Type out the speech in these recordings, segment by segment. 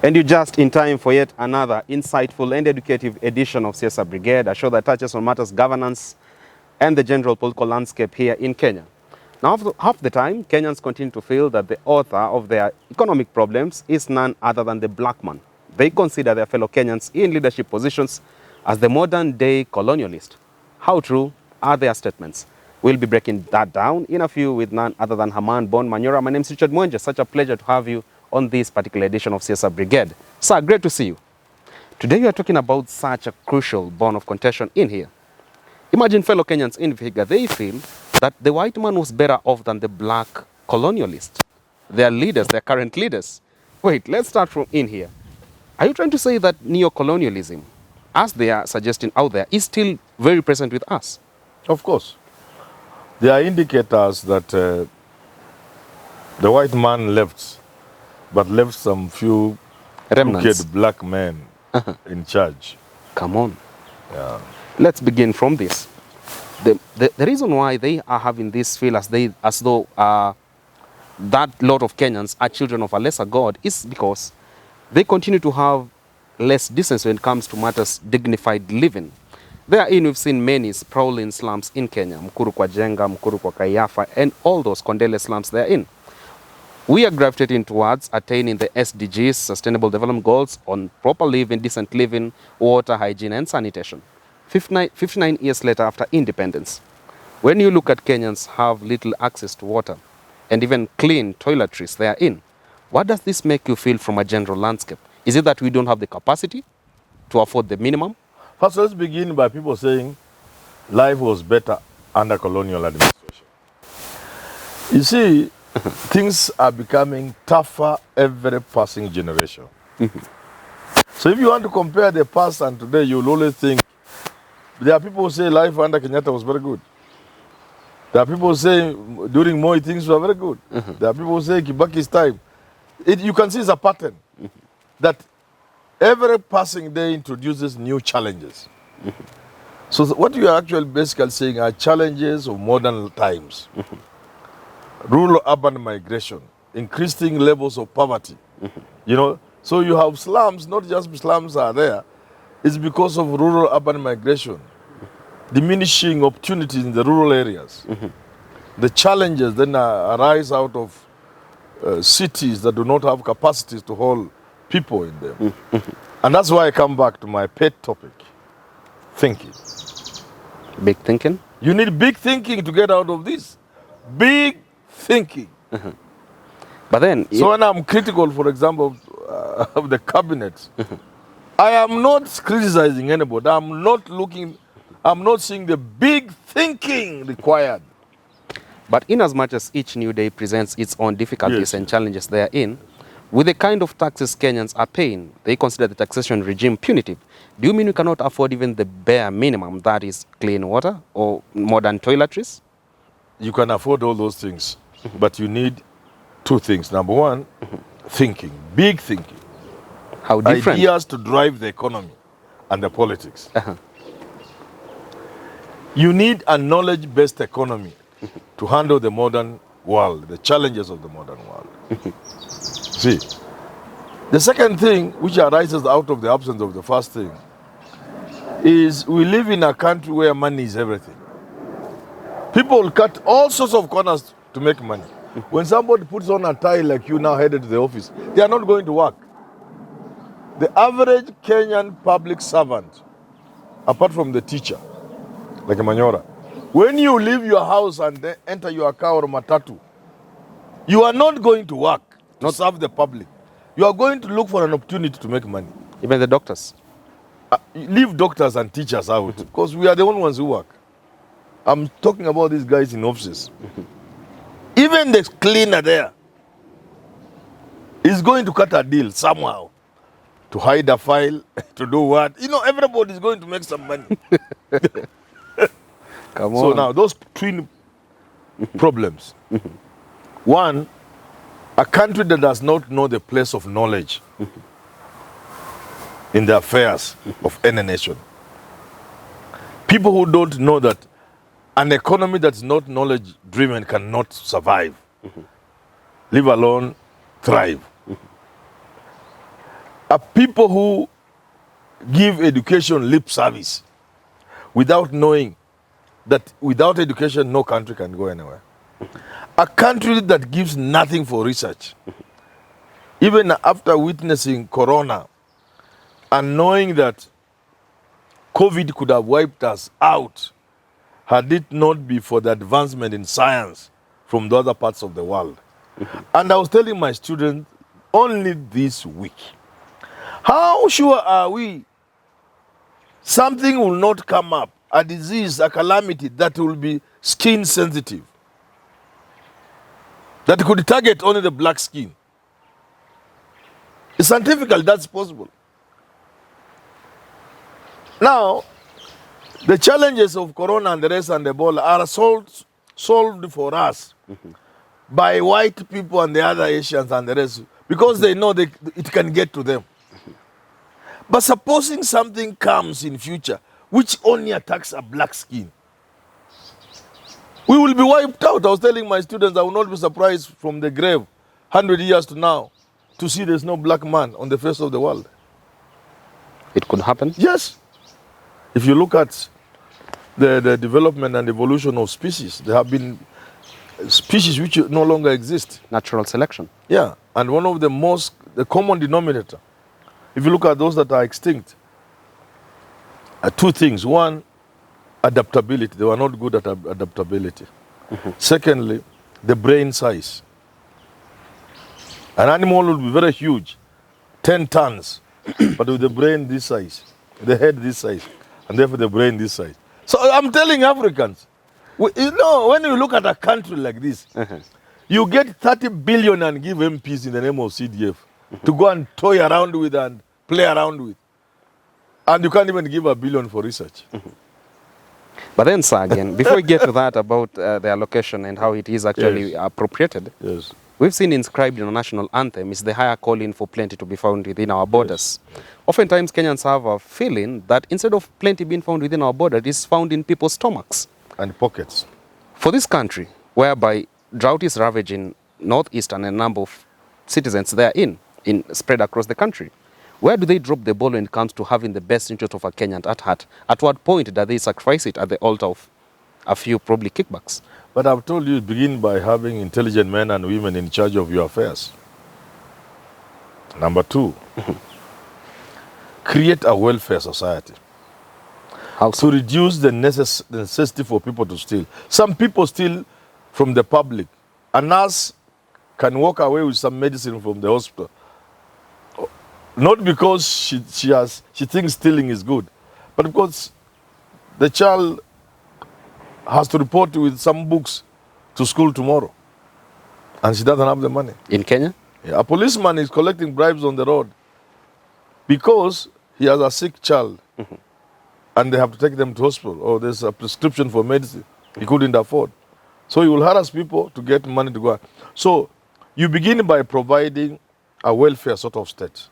And you're just in time for yet another insightful and educative edition of CSA Brigade, a show that touches on matters governance and the general political landscape here in Kenya. Now, half the time, Kenyans continue to feel that the author of their economic problems is none other than the black man. They consider their fellow Kenyans in leadership positions as the modern-day colonialist. How true are their statements? We'll be breaking that down in a few with none other than Herman Manyora. My name is Richard Mwenje. Such a pleasure to have you on this particular edition of CSA Brigade. Sir, great to see you. Today we are talking about such a crucial bone of contention in here. Imagine fellow Kenyans in Vihiga, they feel that the white man was better off than the black colonialist. Their leaders, their current leaders. Wait, let's start from in here. Are you trying to say that neocolonialism, as they are suggesting out there, is still very present with us? Of course. There are indicators that the white man left, but left some few Remnants. wicked black men in charge. Come on. Yeah. Let's begin from this. The reason why they are having this feel as though that lot of Kenyans are children of a lesser God is because they continue to have less decency when it comes to matters dignified living. Therein we've seen many sprawling slums in Kenya, Mkuru kwa Jenga, Mkuru kwa Kayafa, and all those Kondele slums therein. We are gravitating towards attaining the SDGs, Sustainable Development Goals, on proper living, decent living, water, hygiene, and sanitation. 59 years later after independence, when you look at Kenyans have little access to water and even clean toiletries therein, what does this make you feel from a general landscape? Is it that we don't have the capacity to afford the minimum? First, let's begin by people saying life was better under colonial administration. You see, things are becoming tougher every passing generation. So if you want to compare the past and today, you'll always think, there are people who say life under Kenyatta was very good. There are people who say during Moi things were very good. There are people who say Kibaki's time. You can see it's a pattern that every passing day introduces new challenges. So what you are actually basically saying are challenges of modern times. Rural-urban migration, increasing levels of poverty. You know, so you have slums, not just slums are there, it's because of rural-urban migration, diminishing opportunities in the rural areas. The challenges then arise out of cities that do not have capacities to hold people in them. And that's why I come back to my pet topic, thinking. Big thinking? You need big thinking to get out of this. Big thinking. But then... So when I'm critical, for example, of the cabinet, I am not criticizing anybody. I'm not seeing the big thinking required. But in as much as each new day presents its own difficulties and challenges therein, with the kind of taxes Kenyans are paying, they consider the taxation regime punitive. Do you mean we cannot afford even the bare minimum, that is clean water or modern toiletries? You can afford all those things, but you need two things. Number one, thinking, big thinking. How different? Ideas to drive the economy and the politics. You need a knowledge-based economy to handle the modern world, the challenges of the modern world. See, the second thing which arises out of the absence of the first thing is we live in a country where money is everything. People will cut all sorts of corners to make money. When somebody puts on a tie like you now headed to the office, they are not going to work. The average Kenyan public servant, apart from the teacher, like a Manyora, when you leave your house and then enter your car or matatu, you are not going to work, not serve the public. You are going to look for an opportunity to make money. Even the doctors? Leave doctors and teachers out, because we are the only ones who work. I'm talking about these guys in offices. Even the cleaner there is going to cut a deal somehow to hide a file, to do what? You know, everybody is going to make some money. Come on. So now, those twin problems. One, a country that does not know the place of knowledge in the affairs of any nation. People who don't know that an economy that's not knowledge-driven cannot survive, leave alone thrive. are people who give education lip service without knowing that without education, no country can go anywhere. A country that gives nothing for research, even after witnessing Corona and knowing that COVID could have wiped us out had it not be for the advancement in science from the other parts of the world. And I was telling my students only this week, how sure are we something will not come up, a disease, a calamity that will be skin sensitive, that could target only the black skin? Scientifically, that's possible. Now, the challenges of Corona and the rest and Ebola are solved for us by white people and the other Asians and the rest, because they know it can get to them. But supposing something comes in future which only attacks a black skin, we will be wiped out. I was telling my students I will not be surprised from the grave 100 years to now to see there's no black man on the face of the world. It could happen? Yes. If you look at the development and evolution of species, there have been species which no longer exist. Natural selection. Yeah, and one of the common denominator, if you look at those that are extinct, are two things. One, adaptability. They were not good at adaptability. Secondly, the brain size. An animal will be very huge, 10 tons, but with the brain this size, the head this size, and therefore the brain this size. So I'm telling Africans, when you look at a country like this, you get 30 billion and give MPs in the name of CDF to go and toy around with and play around with. And you can't even give $1 billion for research. But then, sir, again, before we get to that about the allocation and how it is actually appropriated, yes, we've seen inscribed in our national anthem is the higher calling for plenty to be found within our borders. Yes. Oftentimes, Kenyans have a feeling that instead of plenty being found within our border, it is found in people's stomachs. And pockets. For this country, whereby drought is ravaging northeastern and a number of citizens therein, spread across the country, where do they drop the ball when it comes to having the best interest of a Kenyan at heart? At what point do they sacrifice it at the altar of a few probably kickbacks? But I've told you, begin by having intelligent men and women in charge of your affairs. Number two, create a welfare society. How so? To reduce the necessity for people to steal. Some people steal from the public. A nurse can walk away with some medicine from the hospital. Not because she thinks stealing is good, but because the child has to report with some books to school tomorrow, and she doesn't have the money. In Kenya? Yeah, a policeman is collecting bribes on the road because he has a sick child, and they have to take them to hospital, or there's a prescription for medicine he couldn't afford. So he will harass people to get money to go out. So you begin by providing a welfare sort of state,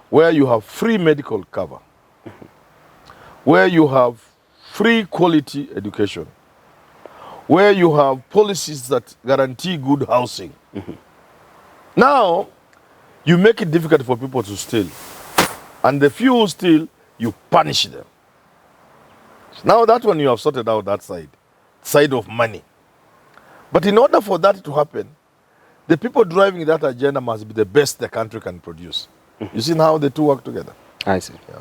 where you have free medical cover, where you have free quality education, where you have policies that guarantee good housing. Now, you make it difficult for people to steal. And the few who steal, you punish them. Now that one you have sorted out that side of money. But in order for that to happen, the people driving that agenda must be the best the country can produce. You see how the two work together? I see. Yeah.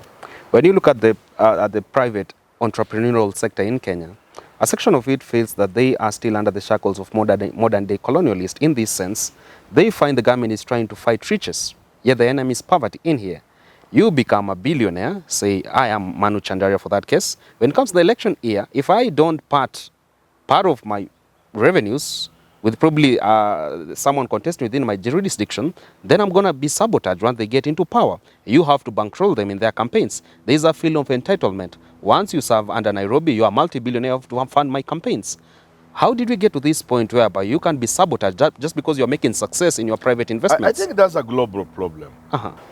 When you look at the private entrepreneurial sector in Kenya, a section of it feels that they are still under the shackles of modern day colonialists. In this sense, they find the government is trying to fight riches, yet the enemy is poverty in here. You become a billionaire, say I am Manu Chandaria for that case. When it comes to the election year, if I don't part of my revenues with probably someone contesting within my jurisdiction, then I'm going to be sabotaged once they get into power. You have to bankroll them in their campaigns. There is a feeling of entitlement. Once you serve under Nairobi, you are multi-billionaire, you have to fund my campaigns. How did we get to this point whereby you can be sabotaged just because you're making success in your private investments? I think that's a global problem.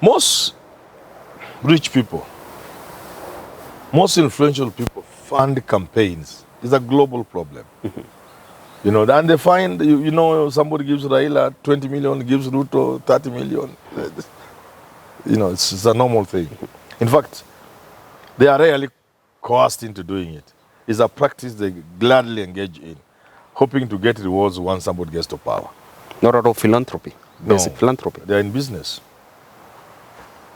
Most rich people, most influential people fund campaigns. It's a global problem. You know, and they find, somebody gives Raila 20 million, gives Ruto 30 million. You know, it's a normal thing. In fact, they are rarely coerced into doing it. It's a practice they gladly engage in, hoping to get rewards once somebody gets to power. Not out of philanthropy, No, basic philanthropy. they're in business.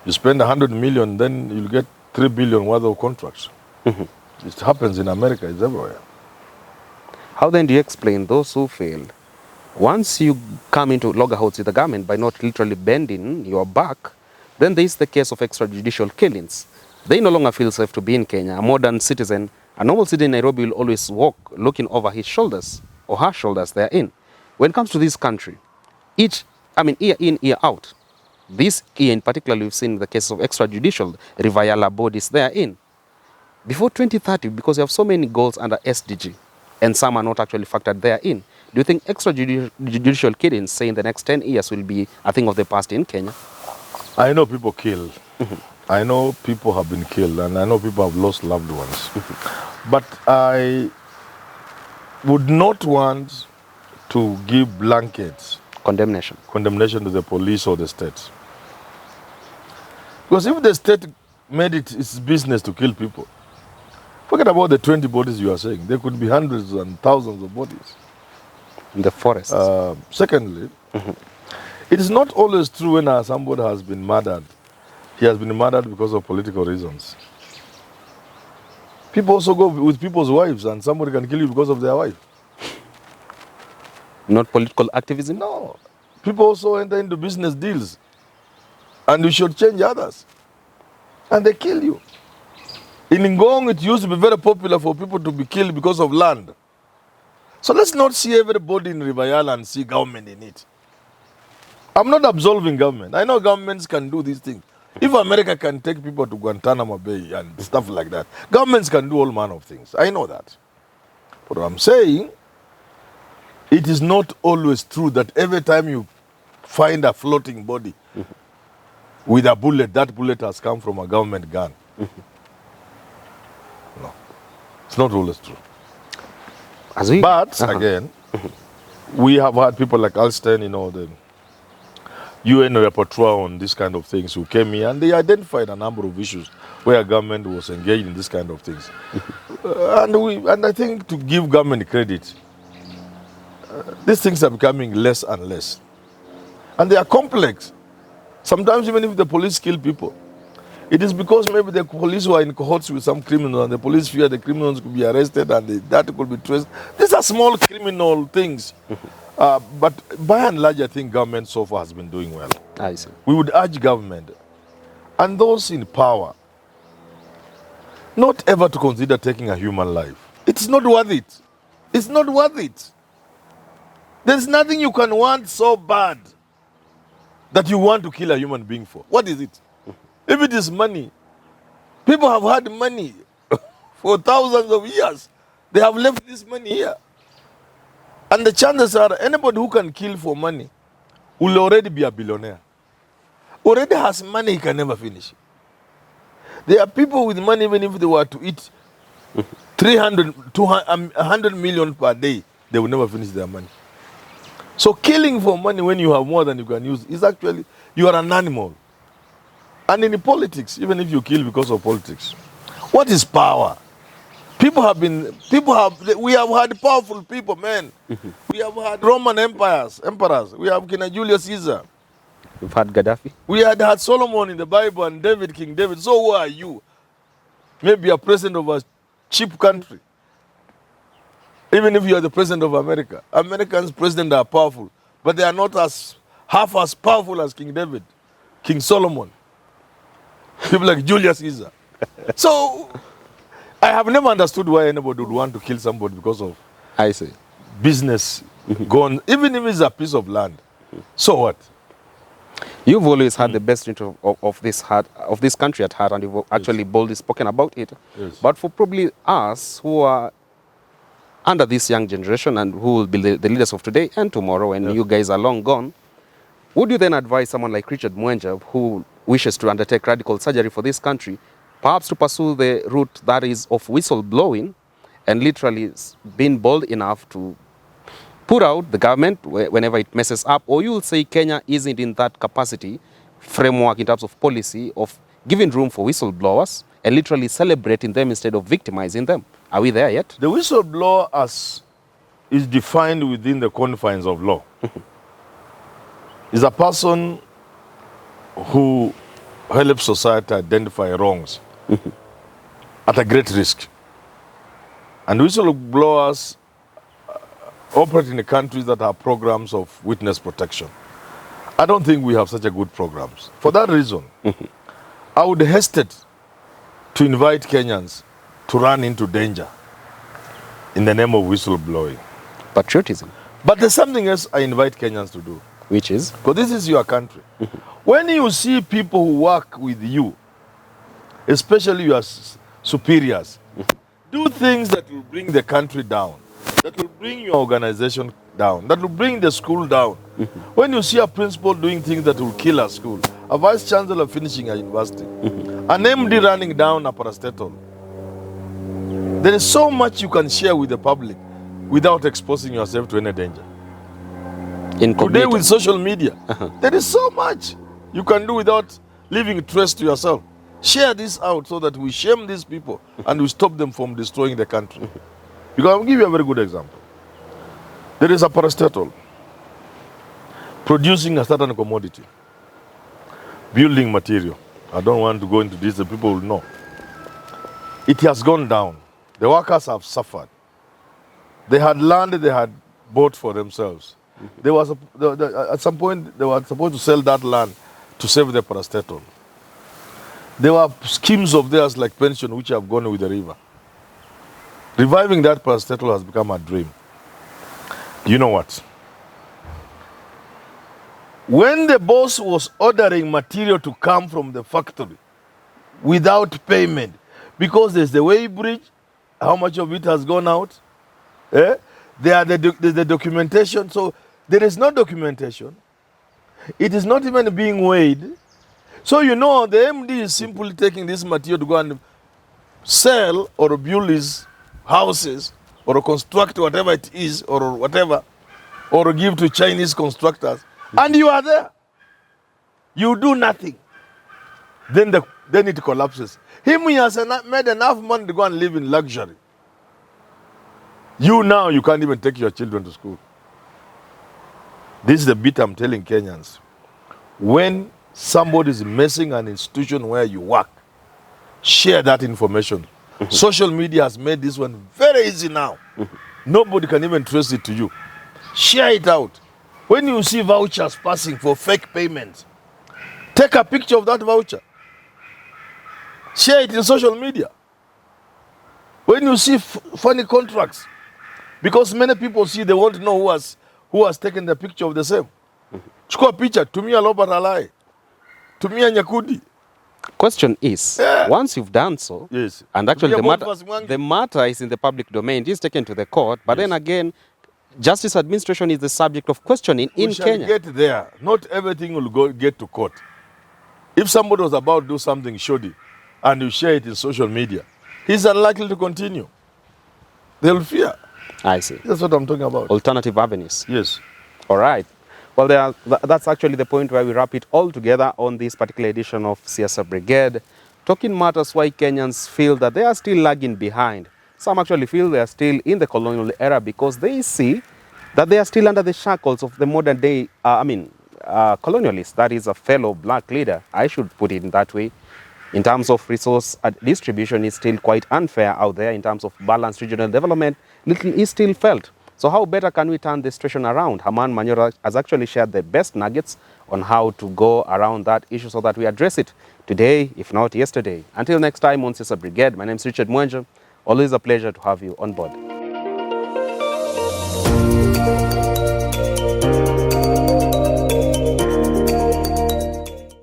You spend 100 million, then you'll get 3 billion worth of contracts. It happens in America, it's everywhere. How then do you explain those who fail? Once you come into loggerheads with the government by not literally bending your back, then there is the case of extrajudicial killings. They no longer feel safe to be in Kenya. A modern citizen, a normal citizen in Nairobi will always walk looking over his shoulders or her shoulders they are in. When it comes to this country, year in, year out, this year in particular, we've seen the cases of extrajudicial reviala bodies they are in. Before 2030, because you have so many goals under SDG, and some are not actually factored therein, do you think extrajudicial killings, say in the next 10 years, will be a thing of the past in Kenya? I know people kill. I know people have been killed, and I know people have lost loved ones. But I would not want to give blankets Condemnation to the police or the state. Because if the state made it its business to kill people, forget about the 20 bodies you are saying. There could be hundreds and thousands of bodies. in the forests. Secondly, it is not always true when somebody has been murdered. He has been murdered because of political reasons. People also go with people's wives, and somebody can kill you because of their wife. Not political activism? No. People also enter into business deals, and you should change others, and they kill you. In Ngong, it used to be very popular for people to be killed because of land. So let's not see everybody in Rivayala and see government in it. I'm not absolving government. I know governments can do these things. If America can take people to Guantanamo Bay and stuff like that, governments can do all manner of things. I know that. But what I'm saying, it is not always true that every time you find a floating body with a bullet, that bullet has come from a government gun. No. It's not always true. But, again, we have had people like Alston, the UN rapporteur on this kind of things, who came here and they identified a number of issues where government was engaged in this kind of things. And I think, to give government credit, these things are becoming less and less. And they are complex. Sometimes even if the police kill people, it is because maybe the police were in cohorts with some criminal and the police fear the criminals could be arrested and that could be traced. These are small criminal things. But by and large, I think government so far has been doing well. I see. We would urge government and those in power not ever to consider taking a human life. It's not worth it. It's not worth it. There's nothing you can want so bad that you want to kill a human being for. What is it? If it is money, people have had money for thousands of years. They have left this money here. And the chances are anybody who can kill for money will already be a billionaire. Already has money he can never finish. There are people with money, even if they were to eat 100 million per day, they will never finish their money. So killing for money when you have more than you can use is actually, you are an animal. And in politics, even if you kill because of politics, what is power? We have had powerful people, man. We have had Roman emperors. We have King Julius Caesar. We've had Gaddafi. We had Solomon in the Bible and King David. So who are you? Maybe a president of a cheap country. Even if you are the president of America. Americans' presidents are powerful, but they are not half as powerful as King David, King Solomon. People like Julius Caesar. So, I have never understood why anybody would want to kill somebody because of business gone, even if it's a piece of land. So what? You've always had the best interest of this country at heart, and you've actually boldly spoken about it. Yes. But for probably us who are under this young generation and who will be the leaders of today and tomorrow, and you guys are long gone, would you then advise someone like Richard Mwenja, who wishes to undertake radical surgery for this country, perhaps to pursue the route that is of whistleblowing and literally being bold enough to put out the government whenever it messes up? Or you'll say Kenya isn't in that capacity framework, in terms of policy of giving room for whistleblowers and literally celebrating them instead of victimizing them? Are we there yet? The whistleblower is defined within the confines of law. Is a person who helps society identify wrongs at a great risk. And whistleblowers operate in the countries that have programs of witness protection. I don't think we have such a good programs. For that reason, I would hesitate to invite Kenyans to run into danger in the name of whistleblowing. Patriotism. But there's something else I invite Kenyans to do. Which is? Because this is your country. When you see people who work with you, especially your superiors, do things that will bring the country down, that will bring your organization down, that will bring the school down. When you see a principal doing things that will kill a school, a vice chancellor finishing a university, an MD running down a parastatal, there is so much you can share with the public without exposing yourself to any danger. Today with social media, there is so much you can do without leaving a trace to yourself. Share this out so that we shame these people and we stop them from destroying the country. Because I'll give you a very good example. There is a parastatal producing a certain commodity, building material. I don't want to go into this, the people will know. It has gone down. The workers have suffered. They had land they had bought for themselves. There was at some point, they were supposed to sell that land to save the parastatal. There were schemes of theirs like pension which have gone with the river. Reviving that parastatal has become a dream. You know what? When the boss was ordering material to come from the factory without payment, because there's the way bridge, how much of it has gone out? There's the documentation. So there is no documentation. It is not even being weighed. So you know the MD is simply taking this material to go and sell or build his houses or construct whatever it is or whatever, or give to Chinese constructors. And you are there. You do nothing. Then it collapses. He has made enough money to go and live in luxury. You can't even take your children to school. This is the bit I'm telling Kenyans. When somebody is messing an institution where you work, share that information. Social media has made this one very easy now. Nobody can even trace it to you. Share it out. When you see vouchers passing for fake payments, take a picture of that voucher. Share it in social media. When you see funny contracts, because many people see, they want to know who has taken the picture of the same. Chukua picha, tumia loba talai, tumia nyakudi. Question is, once you've done so, yes, and actually the matter is in the public domain, it is taken to the court, but then again, justice administration is the subject of questioning in Kenya. Get there. Not everything will get to court. If somebody was about to do something shoddy and you share it in social media, he's unlikely to continue. They'll fear. I see. That's what I'm talking about. Alternative avenues. Yes. All right. Well, that's actually the point where we wrap it all together on this particular edition of Siasa Brigade, talking matters why Kenyans feel that they are still lagging behind. Some actually feel they are still in the colonial era because they see that they are still under the shackles of the modern day, colonialist. That is a fellow black leader. I should put it in that way. In terms of resource distribution, is still quite unfair out there. In terms of balanced regional development, little is still felt. So how better can we turn this situation around? Herman Manyora has actually shared the best nuggets on how to go around that issue so that we address it today, if not yesterday. Until next time on Siasa Brigade, my name is Richard Mwenje. Always a pleasure to have you on board.